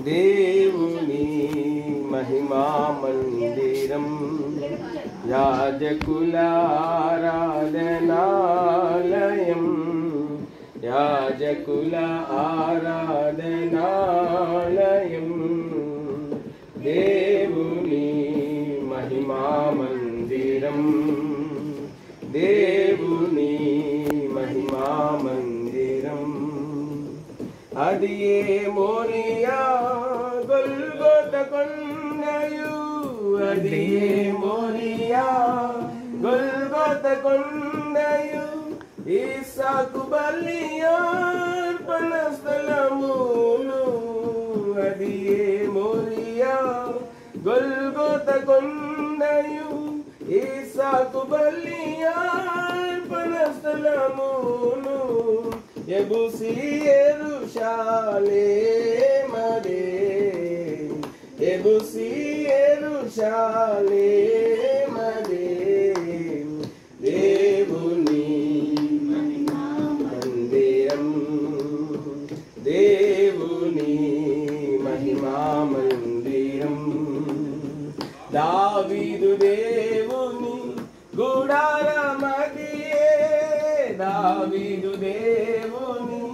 దేవుని మహిమా మందిరం, యాజకుల ఆరాధనాలయం, యాజకుల ఆరాధనాలయం. దేవుని మహిమా మందిరం, దేవుని మహిమా మందిరం. అది ఏ మోరియా గొల్గొత కొండయు, అది ఏ మోరియా గొల్గొత కొండయు, ఇస్సాకు బలి అర్పణ స్థలమును. అది ఏ మోరియా గొల్గొత కొండయు, ఇస్సాకు బలి అర్పణ స్థలమును. యెబూసీ యెరూషలేమదే, యెబూసీ యెరూషలేమదే. దేవుని మందిరం, దేవుని మహిమా మందిరం. దావీదు దేవుని గుడారమదియే, దావీదు దేవుని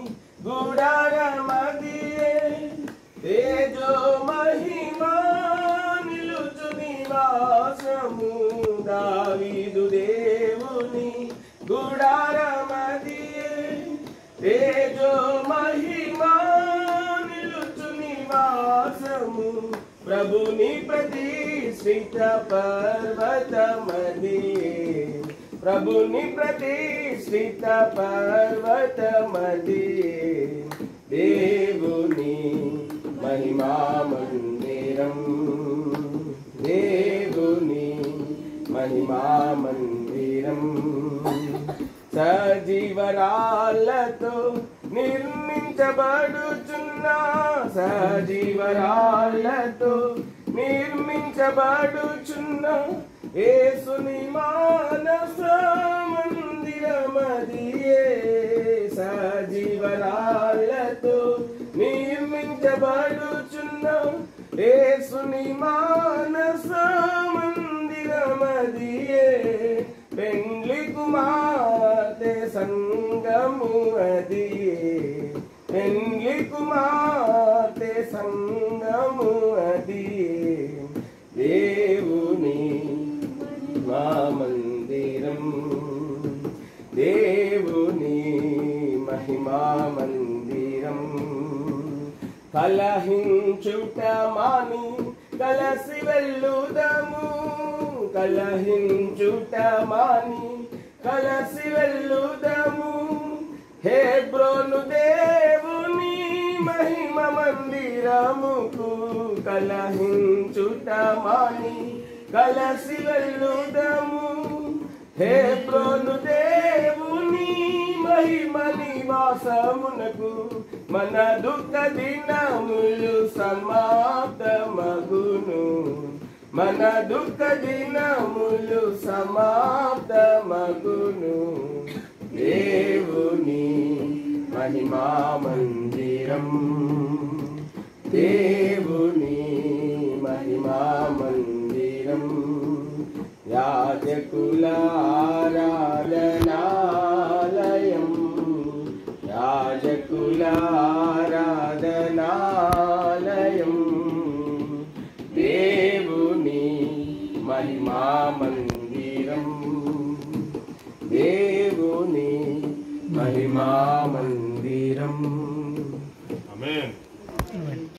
గుడారమదియే. తేజో మహిమా నిలుచు నివాసము, దావీదు దేవుని గుడారమదియే. తేజో మహిమా నిలుచు నివాసము, ప్రభుని ప్రతిష్ఠిత పర్వతమదియే, ప్రభుని ప్రతిష్ఠిత పర్వతమదియే. దేవుని మహిమా మందిరం, దేవుని మహిమా మందిరం. సజీవరాళ్ళతో నిర్మించబడుచున్న, సజీవరాళ్ళతో నిర్మించబడుచున్న యేసుని మానస మందిరమదియే. సజీవరాళ్ళతో నిర్మించబడుచున్న యేసుని మానస మందిరమదియే. పెండ్లి కుమార్తె సంగము అదియే, పెండ్లి కుమార్తె సంగము అదియే. దేవుని మహిమా మందిరం, దేవుని మహిమా మందిరం. కలహించుట మాని కలసి వెళ్ళుదము, కలహించుట మాని కలసి వెళ్ళుదము. హెబ్రోను దేవుని మహిమ మందిరముకు, కలహించుట మాని కలసి వెళ్ళుదము. హెబ్రోను దేవుని మహిమ నివాసమునకు, మన దుఃఖ దినములు సమాప్తమగును, మన దుఃఖ దినములు సమాప్తమగును. దేవుని మహిమా మందిరం, దేవుని మహిమా మందిరం. యాజకుల ఆరాధనాలయం, యాజకుల ఆరాధనాలయం. దేవుని మహిమా మందిరం, దేవుని మహిమా మందిరం. ఆమేన్.